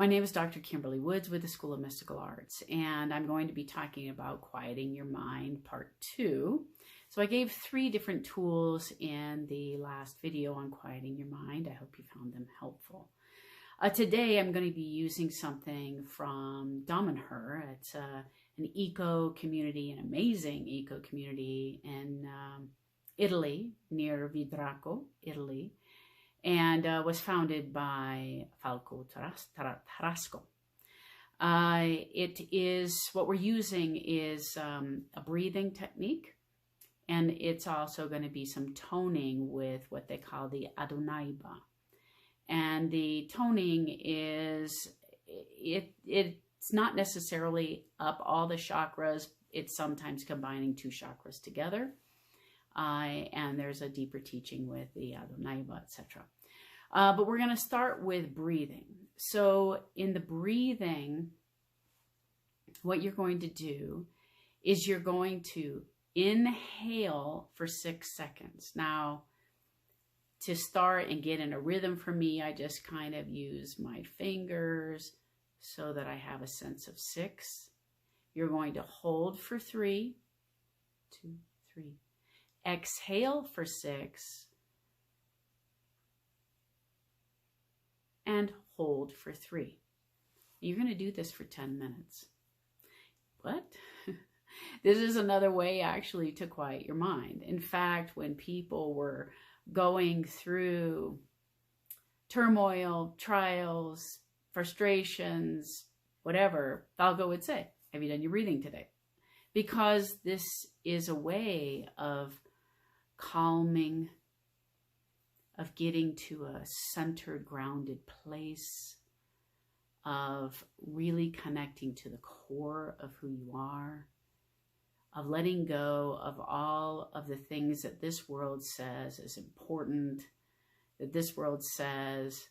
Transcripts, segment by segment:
My name is Dr. Kimberlee Woods with the School of Mystical Arts, and I'm going to be talking about quieting your mind, part 2. So I gave 3 different tools in the last video on quieting your mind. I hope you found them helpful. Today I'm going to be using something from Adonaj-ba. It's an eco community, an amazing eco community in Italy, near Vidraco, Italy, and was founded by Falco Tarasco. What we're using is a breathing technique, and it's also going to be some toning with what they call the Adonaj-ba. And the toning is, it's not necessarily up all the chakras. It's sometimes combining 2 chakras together. And there's a deeper teaching with the Adonaj-ba, etc. But we're going to start with breathing. So in the breathing, what you're going to do is you're going to inhale for 6 seconds. Now, to start and get in a rhythm for me, I just kind of use my fingers so that I have a sense of 6. You're going to hold for 3, 2, 3. Exhale for 6. And hold for 3. You're going to do this for 10 minutes. What? This is another way actually to quiet your mind. In fact, when people were going through turmoil, trials, frustrations, whatever, Falco would say, have you done your breathing today? Because this is a way of calming, of getting to a centered, grounded place, of really connecting to the core of who you are, of letting go of all of the things that this world says is important, that this world says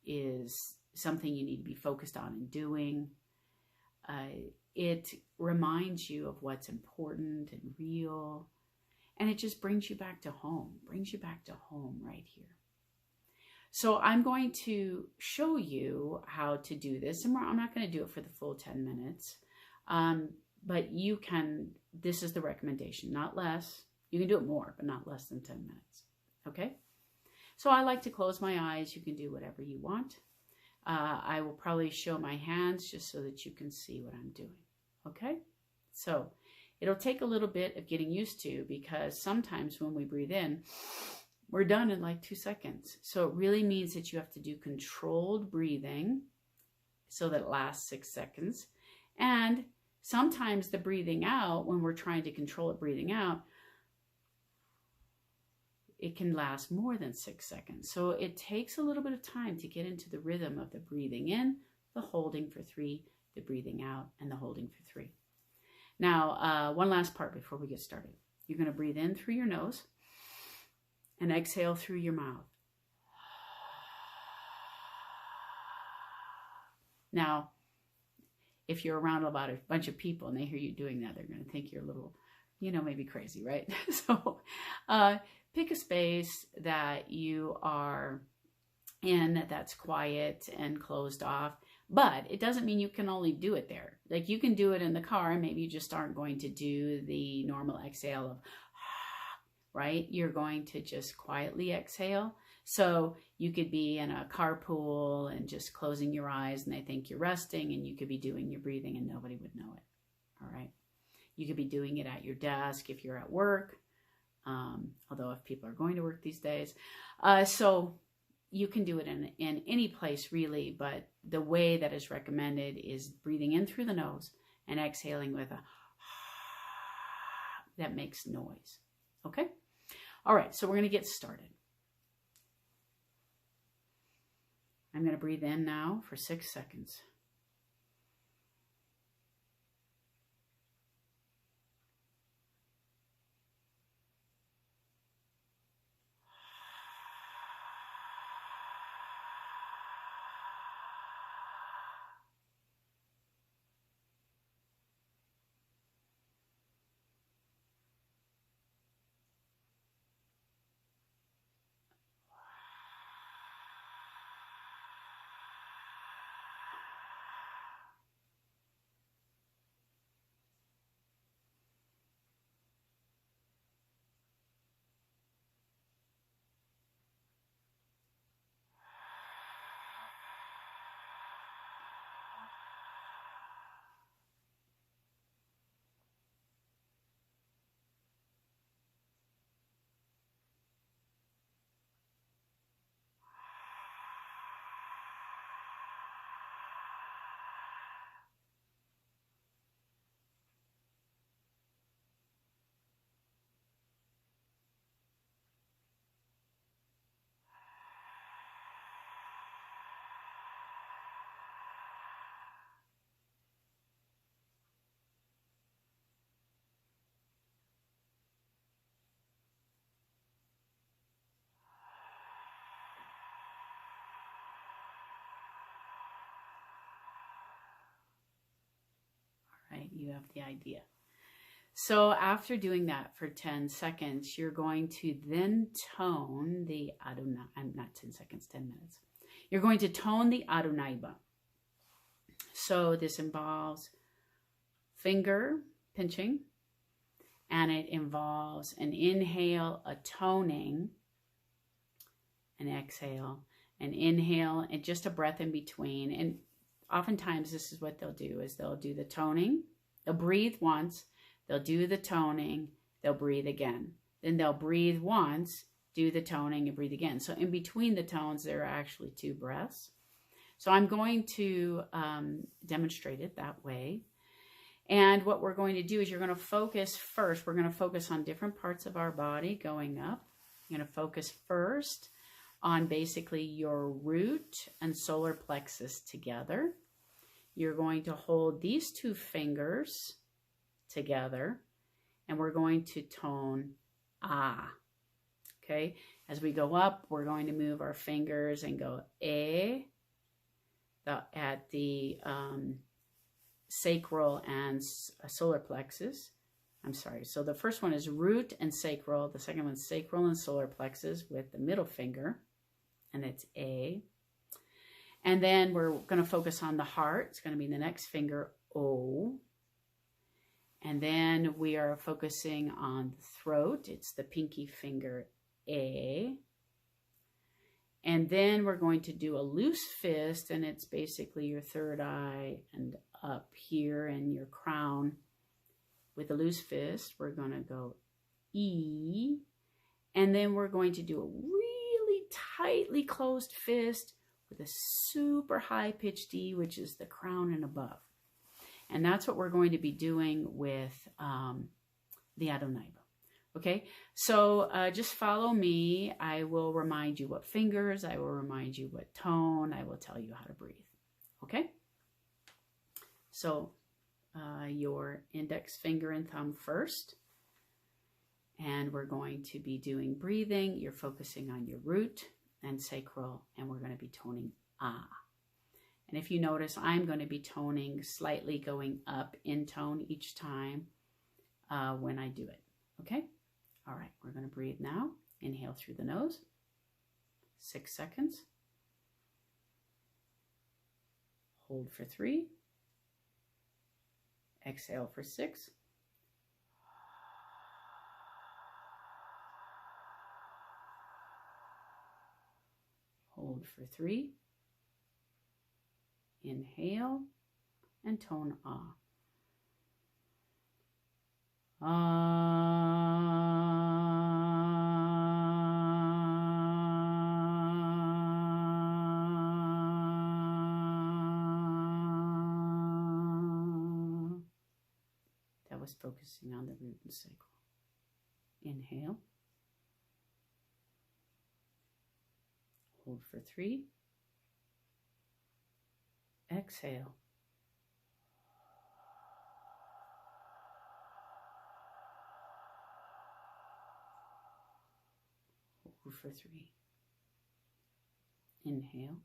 is something you need to be focused on and doing. It reminds you of what's important and real. And it just brings you back to home, right here. So I'm going to show you how to do this. And I'm not going to do it for the full 10 minutes. But you can, this is the recommendation, not less. You can do it more, but not less than 10 minutes. Okay? So I like to close my eyes. You can do whatever you want. I will probably show my hands just so that you can see what I'm doing. Okay? So it'll take a little bit of getting used to, because sometimes when we breathe in, we're done in like 2 seconds. So it really means that you have to do controlled breathing so that it lasts 6 seconds. And sometimes the breathing out, when we're trying to control it breathing out, it can last more than 6 seconds. So it takes a little bit of time to get into the rhythm of the breathing in, the holding for 3, the breathing out, and the holding for 3. Now, one last part before we get started. You're going to breathe in through your nose and exhale through your mouth. Now, if you're around about a bunch of people and they hear you doing that, they're going to think you're a little, maybe crazy, right? So pick a space that you are in that's quiet and closed off. But it doesn't mean you can only do it there. Like, you can do it in the car, and maybe you just aren't going to do the normal exhale of, right? You're going to just quietly exhale. So you could be in a carpool and just closing your eyes, and they think you're resting, and you could be doing your breathing and nobody would know it. All right. You could be doing it at your desk if you're at work, although if people are going to work these days. So you can do it in any place really, but the way that is recommended is breathing in through the nose and exhaling with a that makes noise. Okay? All right, so we're going to get started. I'm going to breathe in now for 6 seconds. You have the idea. So after doing that for 10 seconds, you're going to then tone the Adonai, not 10 seconds, 10 minutes. You're going to tone the Adonaj-ba. So this involves finger pinching, and it involves an inhale, a toning, an exhale, an inhale, and just a breath in between. And oftentimes this is what they'll do, is they'll do the toning, they'll breathe once, they'll do the toning, they'll breathe again. Then they'll breathe once, do the toning, and breathe again. So in between the tones, there are actually 2 breaths. So I'm going to demonstrate it that way. And what we're going to do is you're going to focus first. We're going to focus on different parts of our body going up. You're going to focus first on basically your root and solar plexus together. You're going to hold these 2 fingers together, and we're going to tone ah. Okay, as we go up, we're going to move our fingers and go at the sacral and solar plexus. I'm sorry. So the first one is root and sacral. The second one is sacral and solar plexus with the middle finger, and it's A. And then we're going to focus on the heart. It's going to be the next finger, O. And then we are focusing on the throat. It's the pinky finger, A. And then we're going to do a loose fist, and it's basically your third eye and up here in your crown. With a loose fist, we're going to go E. And then we're going to do a really tightly closed fist with a super high-pitched D, which is the crown and above. And that's what we're going to be doing with the Adonaj-ba. Okay, so just follow me. I will remind you what fingers, I will remind you what tone, I will tell you how to breathe. Okay, so your index finger and thumb first. And we're going to be doing breathing. You're focusing on your root and sacral, and we're going to be toning ah. And if you notice, I'm going to be toning slightly going up in tone each time when I do it. Okay? All right, we're going to breathe now. Inhale through the nose. 6 seconds. Hold for 3. Exhale for 6. Hold for 3. Inhale and tone ah. That was focusing on the root and sacral. Inhale. Hold for 3. Exhale. Hold for 3. Inhale.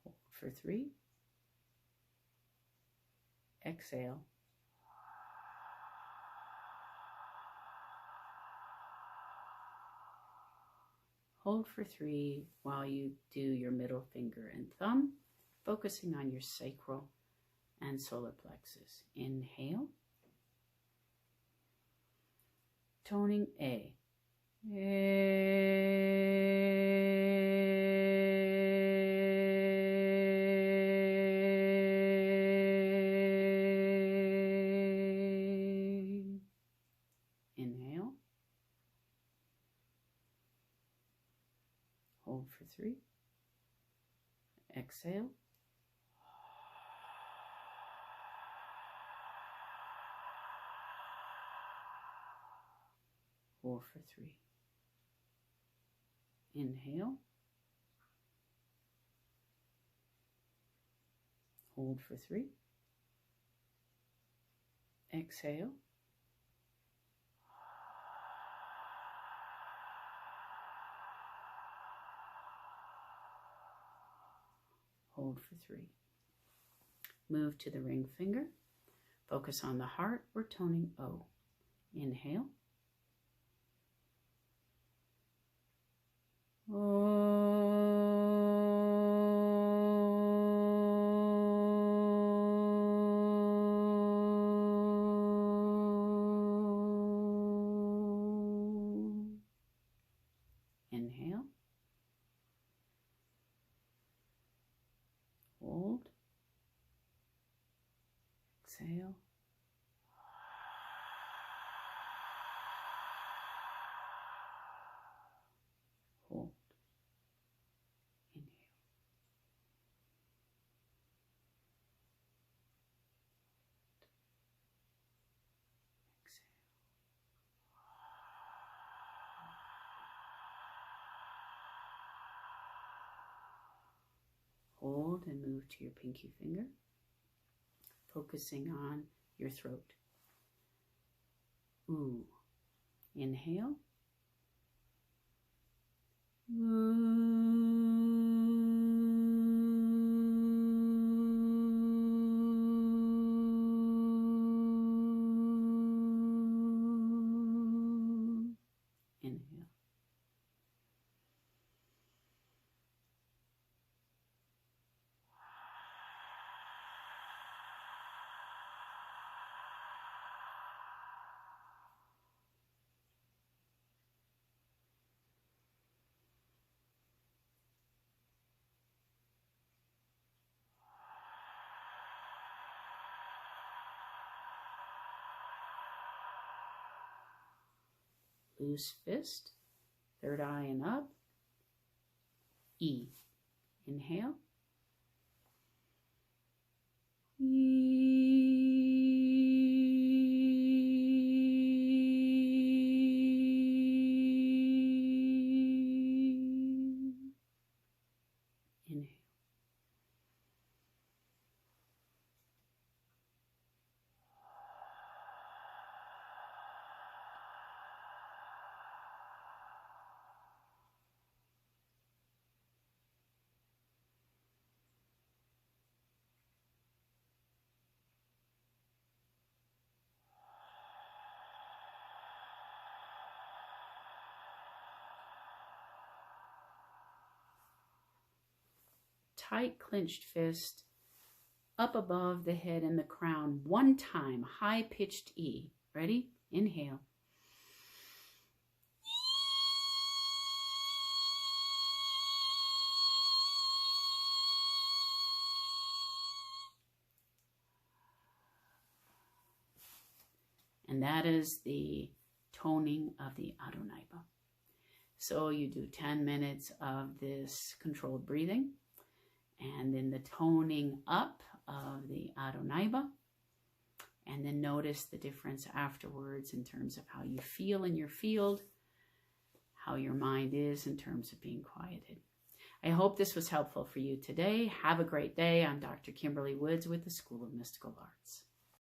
Hold for 3. Exhale. Hold for 3 while you do your middle finger and thumb, focusing on your sacral and solar plexus. Inhale. Toning A. Inhale. Hold for 3. Exhale. Hold for 3. Inhale. Hold for 3. Exhale. hold for 3. Move to the ring finger. Focus on the heart. We're toning O. Inhale. Inhale. Hold. Exhale. Hold. Inhale. Exhale. Hold and move to your pinky finger, focusing on your throat. Ooh. Inhale. Inhale. Loose fist, third eye and up. E. Inhale. Inhale. Tight clenched fist up above the head and the crown. One time, high-pitched E. Ready? Inhale. And that is the toning of the Adonaj-ba. So you do 10 minutes of this controlled breathing, and then the toning up of the Adonaj-ba, and then notice the difference afterwards in terms of how you feel in your field, how your mind is in terms of being quieted. I hope this was helpful for you today. Have a great day. I'm Dr. Kimberlee Woods with the School of Mystical Arts.